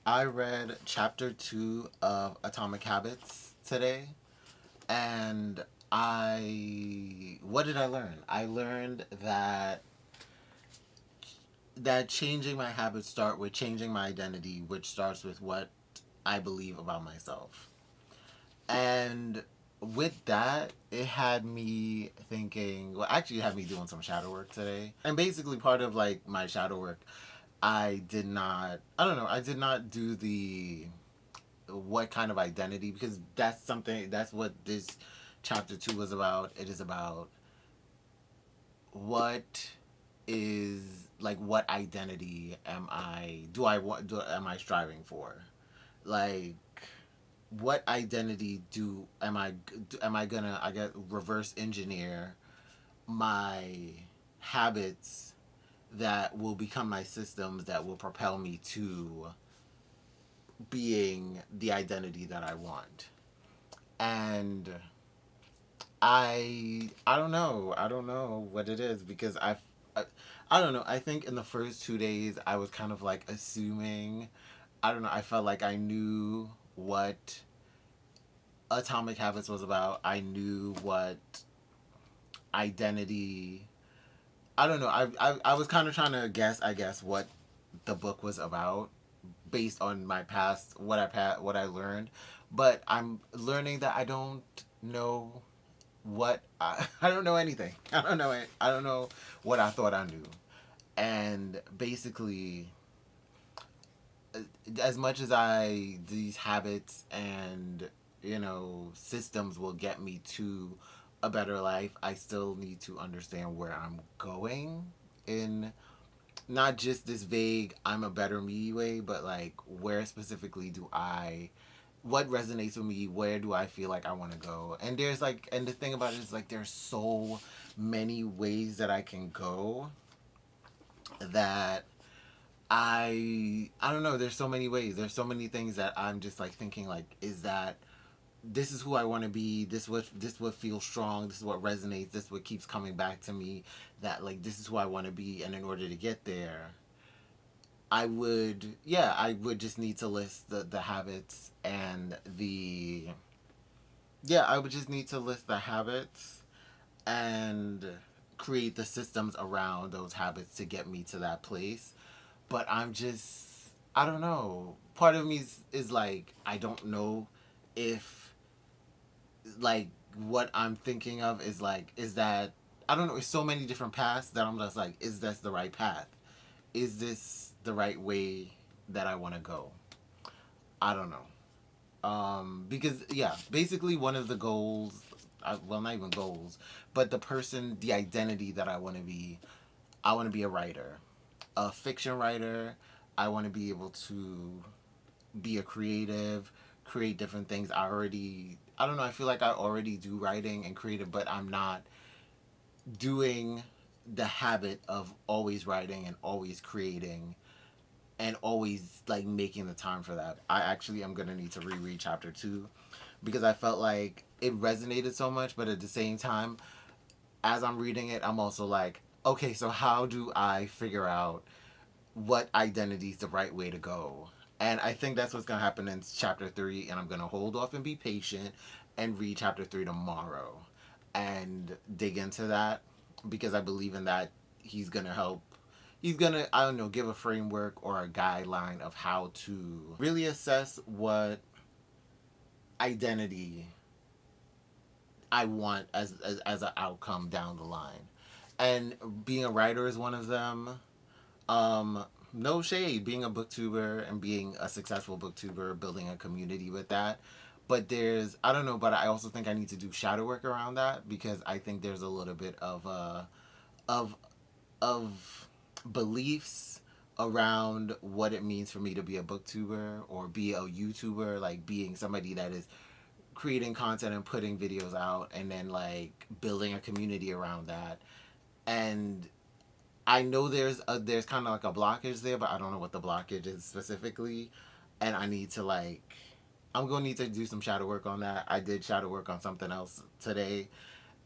I read chapter 2 of Atomic Habits today, and what did I learn? I learned that changing my habits start with changing my identity, which starts with what I believe about myself. And with that, it had me thinking, well, actually, it had me doing some shadow work today. And basically, part of like my shadow work, I don't know, I did not do the what kind of identity, because that's what this chapter 2 was about. It is about what is like what identity am I striving for, like what identity do am I gonna I get reverse engineer my habits that will become my systems that will propel me to being the identity that I want. And I don't know. I don't know what it is, because I, I don't know. I think in the first 2 days I was kind of like assuming, I don't know, I felt like I knew what Atomic Habits was about. I knew what identity, I don't know. I was kind of trying to guess, I guess, what the book was about based on my past, what I learned. But I'm learning that I don't know I don't know anything. I don't know it. I don't know what I thought I knew. And basically, as much as I these habits and systems will get me to a better life, I still need to understand where I'm going in not just this vague I'm a better me way, but like where specifically do I what resonates with me, where do I feel like I want to go. And there's like, and the thing about it is like there's so many ways that I can go that I don't know, there's so many ways, there's so many things that I'm just like thinking like, is that this is who I want to be, this what feels strong, this is what resonates, this is what keeps coming back to me, that like this is who I want to be. And in order to get there, I would just need to list the habits and the yeah, I would just need to list the habits and create the systems around those habits to get me to that place. But I don't know. Part of me is like, I don't know if, like, what I'm thinking of is like, is that, I don't know, it's so many different paths that I'm just like, is this the right path? Is this the right way that I want to go? I don't know. Because yeah, basically one of the goals, well, not even goals, but the identity that I want to be a writer, a fiction writer. I want to be able to be a creative, create different things. I don't know, I feel like I already do writing and creative, but I'm not doing the habit of always writing and always creating and always like making the time for that. I actually am gonna need to reread chapter 2, because I felt like it resonated so much, but at the same time, as I'm reading it, I'm also like, okay, so how do I figure out what identity is the right way to go? And I think that's what's gonna happen in chapter 3, and I'm gonna hold off and be patient and read chapter 3 tomorrow and dig into that, because I believe in that. He's gonna help. He's gonna, I don't know, give a framework or a guideline of how to really assess what identity I want as an outcome down the line. And being a writer is one of them. No shade, being a booktuber and being a successful booktuber, building a community with that. But there's, I don't know, but I also think I need to do shadow work around that, because I think there's a little bit of of beliefs around what it means for me to be a booktuber or be a YouTuber, like being somebody that is creating content and putting videos out and then like building a community around that. And I know there's kind of like a blockage there, but I don't know what the blockage is specifically. And I need to like, I'm gonna need to do some shadow work on that. I did shadow work on something else today,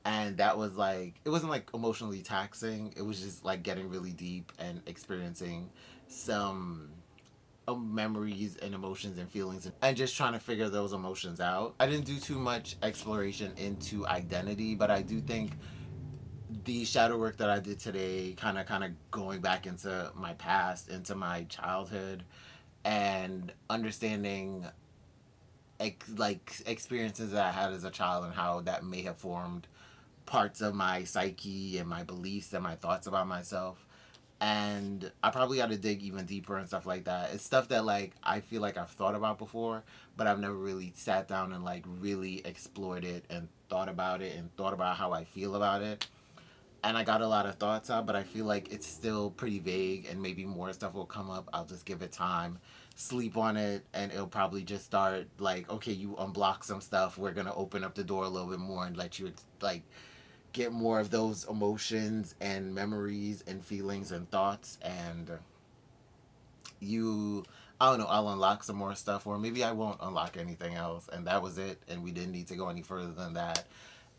and that was like, it wasn't like emotionally taxing. It was just like getting really deep and experiencing some memories and emotions and feelings, and just trying to figure those emotions out. I didn't do too much exploration into identity, but I do think the shadow work that I did today, kind of going back into my past, into my childhood, and understanding like experiences that I had as a child and how that may have formed parts of my psyche and my beliefs and my thoughts about myself. And I probably got to dig even deeper and stuff like that. It's stuff that like I feel like I've thought about before, but I've never really sat down and like really explored it and thought about it and thought about how I feel about it. And I got a lot of thoughts out, but I feel like it's still pretty vague, and maybe more stuff will come up. I'll just give it time, sleep on it, and it'll probably just start like, okay, you unblock some stuff. We're gonna open up the door a little bit more and let you like get more of those emotions and memories and feelings and thoughts, and you, I don't know, I'll unlock some more stuff, or maybe I won't unlock anything else, and that was it, and we didn't need to go any further than that.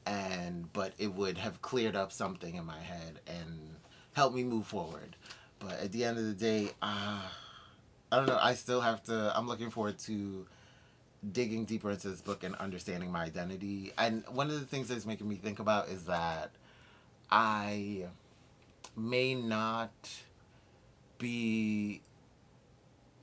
And but it would have cleared up something in my head and helped me move forward. But at the end of the day, I don't know. I still have to. I'm looking forward to digging deeper into this book and understanding my identity. And one of the things that's making me think about is that I may not be,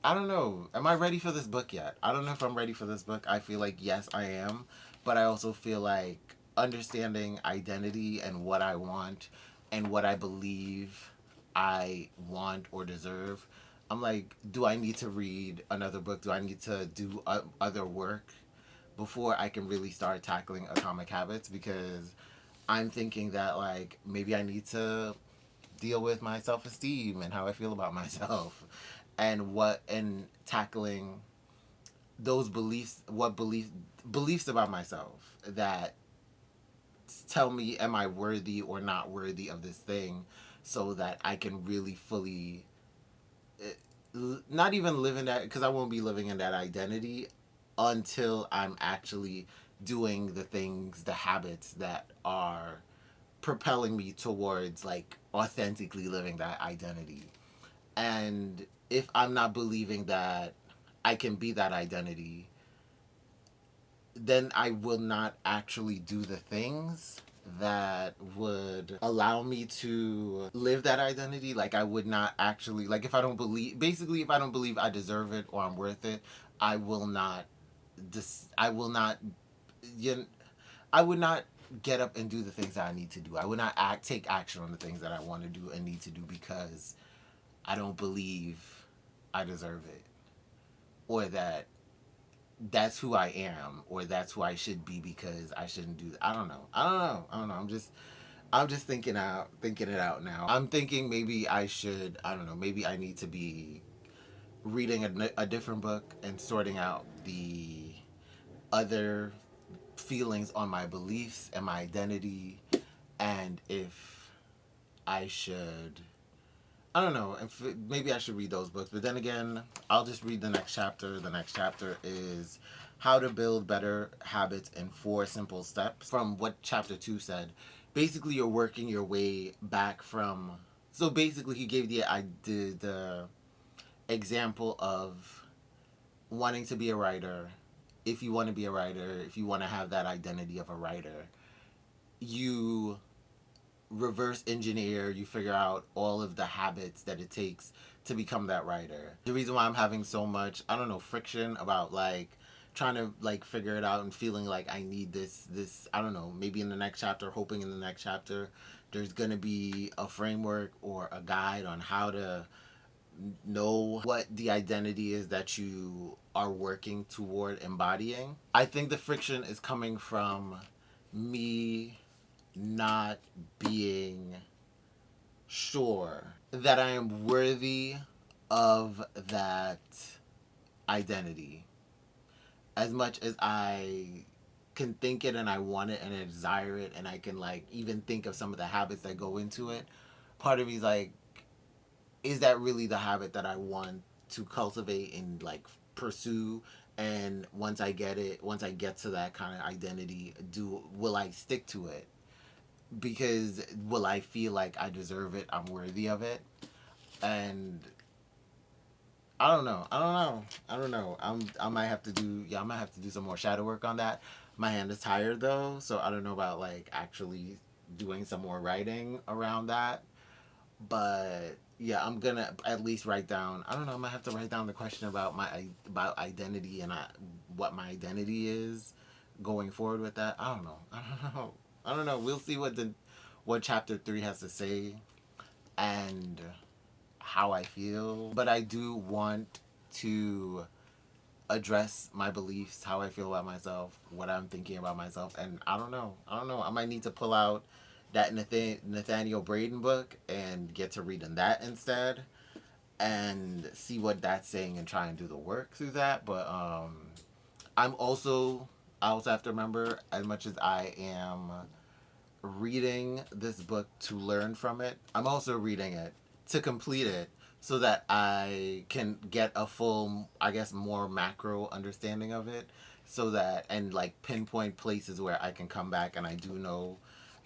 I don't know. Am I ready for this book yet? I don't know if I'm ready for this book. I feel like yes, I am, but I also feel like understanding identity and what I want and what I believe I want or deserve. I'm like, do I need to read another book? Do I need to do other work before I can really start tackling Atomic Habits? Because I'm thinking that like maybe I need to deal with my self-esteem and how I feel about myself, and what, and tackling those beliefs, what beliefs about myself that tell me am I worthy or not worthy of this thing, so that I can really fully not even live in that, because I won't be living in that identity until I'm actually doing the things, the habits that are propelling me towards like authentically living that identity. And if I'm not believing that I can be that identity, then I will not actually do the things that would allow me to live that identity. Like I would not actually, like if I don't believe, basically if I don't believe I deserve it or I'm worth it, I will not I will not, you know, I would not get up and do the things that I need to do. I would not take action on the things that I want to do and need to do because I don't believe I deserve it, or that that's who I am, or that's who I should be because I shouldn't do that. I don't know. I don't know. I don't know. I'm just thinking it out now. I'm thinking maybe I should, I don't know, maybe I need to be reading a different book and sorting out the other feelings on my beliefs and my identity, and if I should, I don't know. If maybe I should read those books, but then again, I'll just read the next chapter. The next chapter is How to Build Better Habits in 4 Simple Steps. From what chapter 2 said, basically you're working your way back from. So basically, he gave the example of wanting to be a writer. If you want to be a writer, if you want to have that identity of a writer, you reverse engineer, you figure out all of the habits that it takes to become that writer. The reason why I'm having so much, I don't know, friction about like trying to like figure it out and feeling like I need this, I don't know, maybe in the next chapter, hoping in the next chapter there's going to be a framework or a guide on how to know what the identity is that you are working toward embodying. I think the friction is coming from me not being sure that I am worthy of that identity. As much as I can think it and I want it and I desire it and I can like even think of some of the habits that go into it, part of me is like, is that really the habit that I want to cultivate and like pursue? And once I get it, once I get to that kind of identity, will I stick to it? Because will I feel like I deserve it, I'm worthy of it? And I don't know. I don't know. I don't know. I might have to do I might have to do some more shadow work on that. My hand is tired though, so I don't know about like actually doing some more writing around that. But yeah, I'm gonna at least write down. I don't know. I might have to write down the question about about identity and what my identity is going forward with that. I don't know. I don't know. I don't know. We'll see what chapter 3 has to say and how I feel. But I do want to address my beliefs, how I feel about myself, what I'm thinking about myself, and I don't know. I don't know. I might need to pull out that Nathaniel Braden book and get to reading that instead, and see what that's saying and try and do the work through that. But I'm also I also have to remember, as much as I am reading this book to learn from it, I'm also reading it to complete it so that I can get a full, I guess, more macro understanding of it. So that, and like pinpoint places where I can come back, and I do know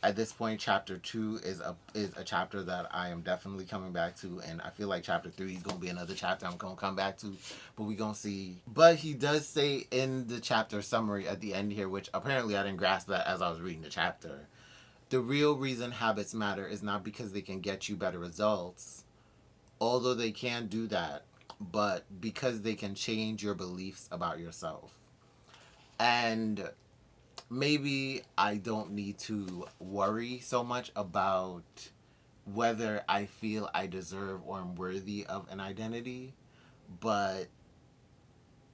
at this point chapter 2 is a chapter that I am definitely coming back to, and I feel like chapter 3 is gonna be another chapter I'm gonna come back to, but we gonna see. But he does say in the chapter summary at the end here, which apparently I didn't grasp that as I was reading the chapter, the real reason habits matter is not because they can get you better results, although they can do that, but because they can change your beliefs about yourself. And maybe I don't need to worry so much about whether I feel I deserve or am worthy of an identity, but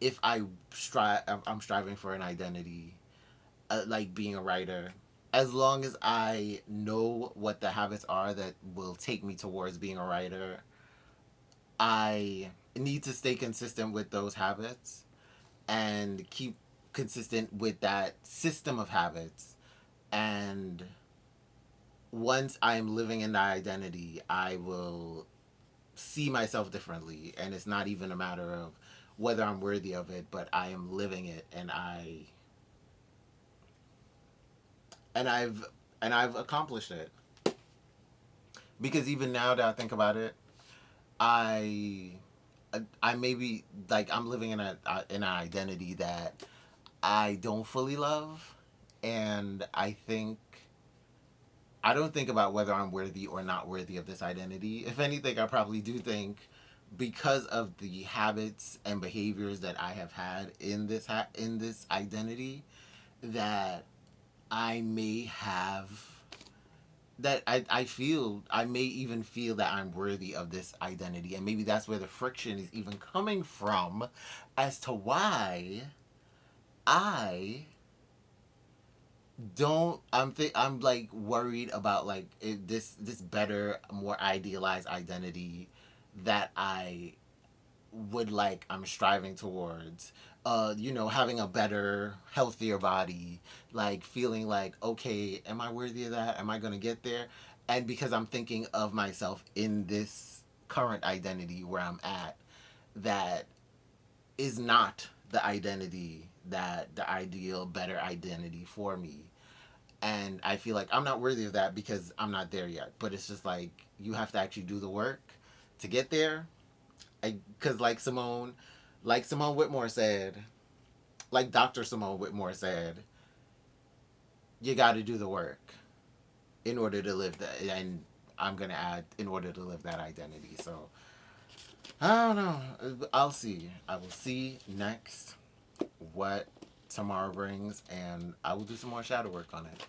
if I'm striving for an identity, like being a writer, as long as I know what the habits are that will take me towards being a writer, I need to stay consistent with those habits and keep consistent with that system of habits. And once I'm living in that identity, I will see myself differently. And it's not even a matter of whether I'm worthy of it, but I am living it, and I've accomplished it. Because even now that I think about it, I I maybe like I'm living in an identity that I don't fully love, and I don't think about whether I'm worthy or not worthy of this identity. If anything, I probably do think, because of the habits and behaviors that I have had in this identity, that I may have I feel I may even feel that I'm worthy of this identity, and maybe that's where the friction is even coming from, as to why I don't I'm like worried about like this better, more idealized identity that I would like I'm striving towards. Having a better, healthier body, like feeling like, okay, am I worthy of that? Am I gonna get there? And because I'm thinking of myself in this current identity where I'm at, that is not the identity, that the ideal, better identity for me. And I feel like I'm not worthy of that because I'm not there yet. But it's just like you have to actually do the work to get there. Because like Simone Whitmore said, like Dr. Simone Whitmore said, you got to do the work in order to live that. And I'm gonna add, in order to live that identity. So I don't know. I'll see. I will see next what tomorrow brings, and I will do some more shadow work on it.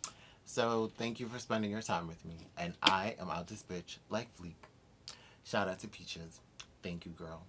So thank you for spending your time with me, and I am out this bitch like Fleek. Shout out to Peaches. Thank you, girl.